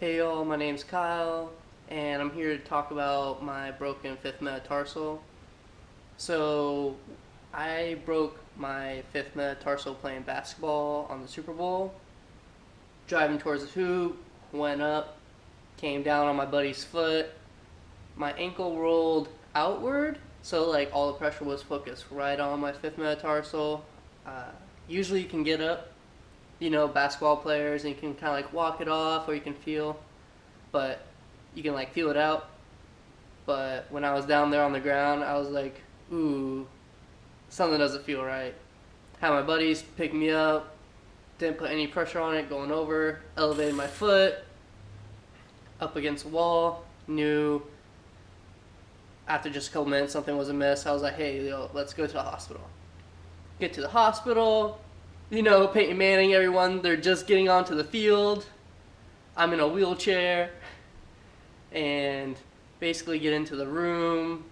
Hey y'all, my name's Kyle, and I'm here to talk about my broken fifth metatarsal. So, I broke my fifth metatarsal playing basketball on the Super Bowl. Driving towards the hoop, went up, came down on my buddy's foot. My ankle rolled outward, so like all the pressure was focused right on my fifth metatarsal. Uh, Usually you can get up, basketball players, and you can kind of like walk it off, or you can feel, but you can like feel it out. But when I was down there on the ground, I was like, ooh, something doesn't feel right. Had my buddies pick me up, didn't put any pressure on it, going over, elevated my foot up against the wall, knew after just a couple minutes something was amiss. I was like, hey, let's go to the hospital. Get to the hospital, Peyton Manning, everyone, they're just getting onto the field. I'm in a wheelchair, and basically get into the room,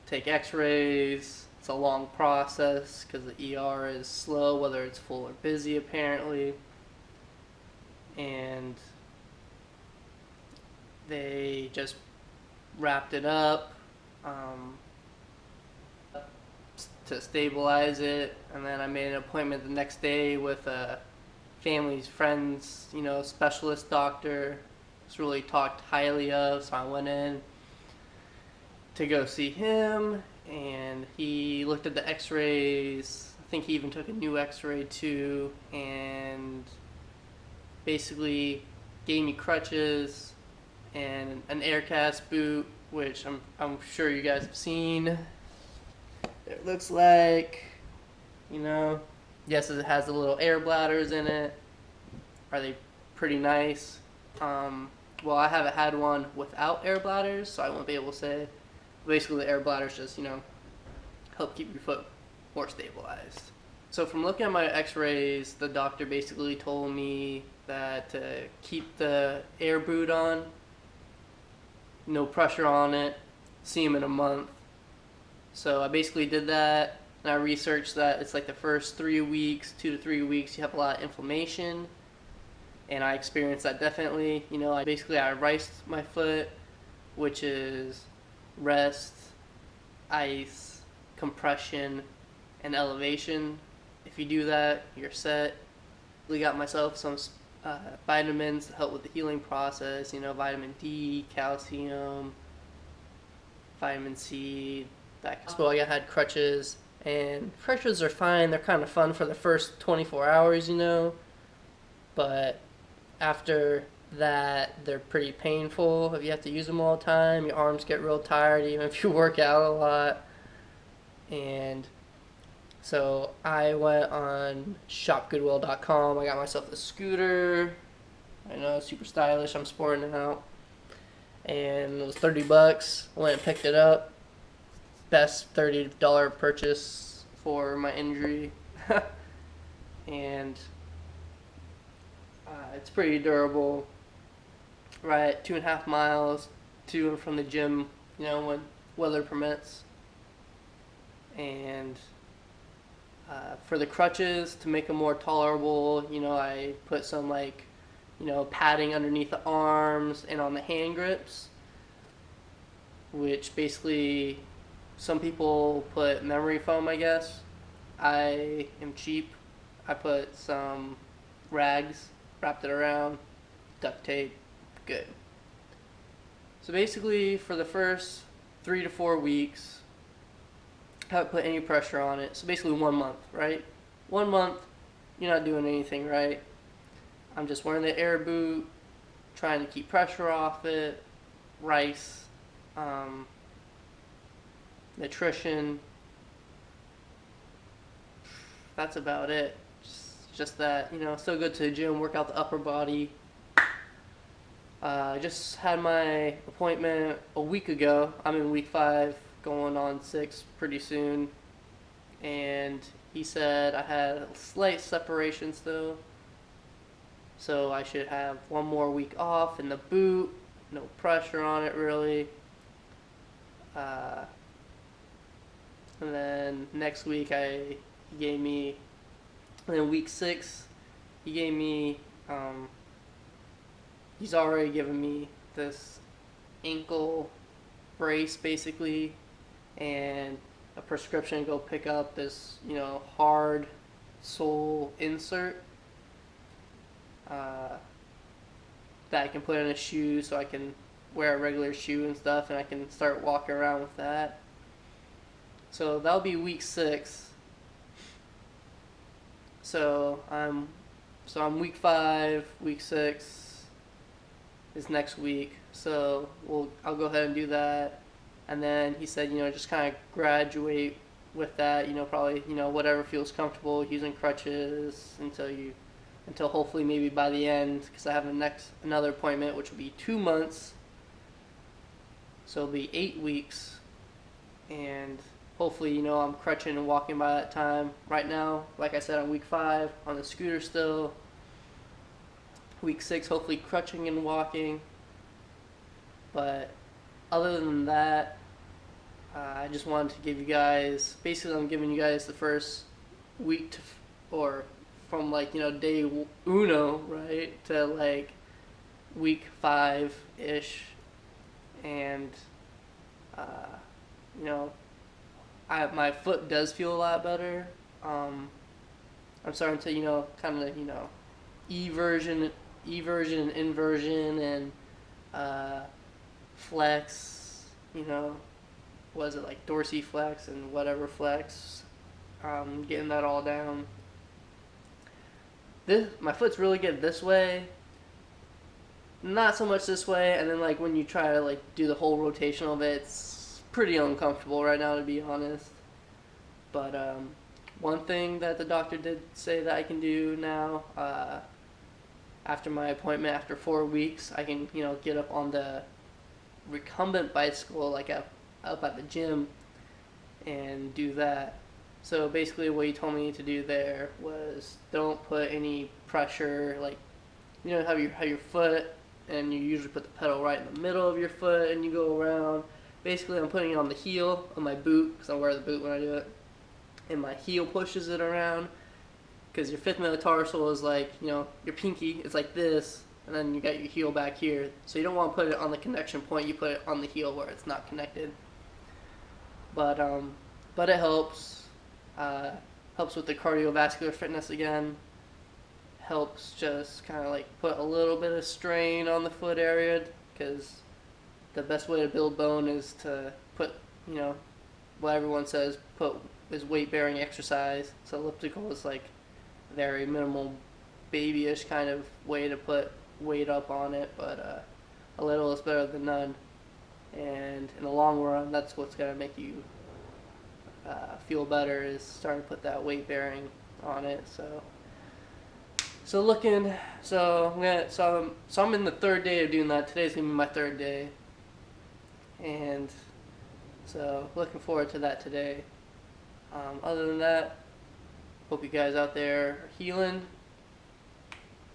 take x-rays. It's a long process because the ER is slow, whether it's full or busy apparently. And they just wrapped it up to stabilize it, and then I made an appointment the next day with a family's friend's, specialist doctor. It's really talked highly of, so I went in to go see him, and he looked at the x-rays. I think he even took a new x-ray too, and basically gave me crutches and an air cast boot, which I'm sure you guys have seen. It looks like, yes, it has the little air bladders in it. Are they pretty nice? Well, I haven't had one without air bladders, so I won't be able to say. Basically, the air bladders just, help keep your foot more stabilized. So from looking at my x-rays, the doctor basically told me that to keep the air boot on, no pressure on it, see him in a month. So I basically did that, and I researched that it's like the first 3 weeks, 2 to 3 weeks, you have a lot of inflammation, and I experienced that definitely. I riced my foot, which is rest, ice, compression, and elevation. If you do that, you're set. We got myself some vitamins to help with the healing process, vitamin D, calcium, vitamin C, that. So I had crutches, and crutches are fine. They're kind of fun for the first 24 hours, but after that, they're pretty painful if you have to use them all the time. Your arms get real tired even if you work out a lot. And so I went on shopgoodwill.com. I got myself a scooter. I know, super stylish. I'm sporting it out. And it was $30. I went and picked it up. Best $30 purchase for my injury. And it's pretty durable. Right, 2.5 miles to and from the gym, when weather permits. And for the crutches, to make them more tolerable, I put some padding underneath the arms and on the hand grips, which basically some people put memory foam, I guess. I am cheap. I put some rags, wrapped it around, duct tape, good. So basically for the first 3 to 4 weeks, I haven't put any pressure on it. So basically 1 month, right? 1 month, you're not doing anything right. I'm just wearing the air boot, trying to keep pressure off it, rice, nutrition. That's about it. Just that, still go to the gym, work out the upper body. I just had my appointment a week ago. I'm in week 5, going on 6 pretty soon. And he said I had a slight separation still. So I should have 1 more week off in the boot. No pressure on it really. And then next week he gave me, and then week 6 he gave me he's already given me this ankle brace basically, and a prescription to go pick up this, hard sole insert that I can put in a shoe so I can wear a regular shoe and stuff, and I can start walking around with that. So that'll be week 6. So I'm week 5, week 6 is next week. So I'll go ahead and do that. And then he said, just kind of graduate with that, probably, whatever feels comfortable, using crutches until hopefully maybe by the end, because I have another appointment, which will be 2 months. So it'll be 8 weeks. And hopefully, I'm crutching and walking by that time. Right now, like I said, I'm week 5 on the scooter still. Week 6, hopefully crutching and walking. But other than that, I just wanted to give you guys, basically I'm giving you guys the first week or from day uno, right, to week 5-ish. And, my foot does feel a lot better. I'm starting to, kind of, eversion and inversion and flex, was it dorsiflex and whatever flex, getting that all down. My foot's really good this way, not so much this way, and then when you try to do the whole rotation of it, it's pretty uncomfortable right now, to be honest. But one thing that the doctor did say that I can do now, after my appointment, after 4 weeks, I can get up on the recumbent bicycle up at the gym and do that. So basically what he told me to do there was don't put any pressure, how your foot, and you usually put the pedal right in the middle of your foot and you go around. Basically I'm putting it on the heel of my boot, because I wear the boot when I do it, and my heel pushes it around, because your 5th metatarsal is your pinky, it's like this, and then you got your heel back here. So you don't want to put it on the connection point, you put it on the heel where it's not connected. But it helps. Helps with the cardiovascular fitness again. Helps just kind of put a little bit of strain on the foot area, because the best way to build bone is to put, what everyone says, is weight-bearing exercise. So elliptical is very minimal, babyish kind of way to put weight up on it, but a little is better than none. And in the long run, that's what's going to make you feel better, is starting to put that weight bearing on it. So I'm in the 3rd day of doing that. Today's gonna be my 3rd day, and so looking forward to that today. Other than that, hope you guys out there are healing,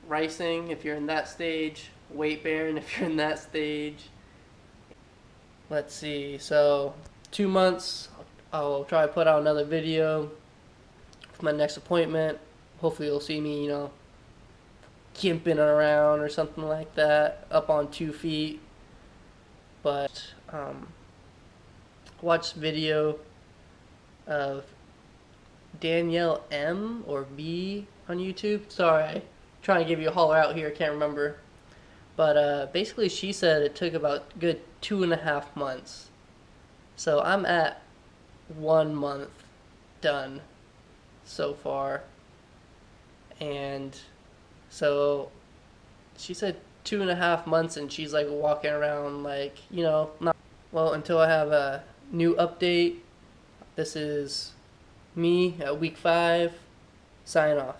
ricing if you're in that stage, weight bearing if you're in that stage. Let's see, so 2 months, I'll try to put out another video for my next appointment. Hopefully you'll see me, gimping around or something like that, up on 2 feet. But watch video of Danielle M or B on YouTube. Sorry, I'm trying to give you a holler out here, I can't remember. But basically she said it took about good 2.5 months. So I'm at 1 month done so far. And so she said 2.5 months, and she's walking around not well until I have a new update. This is me at week 5. Sign off.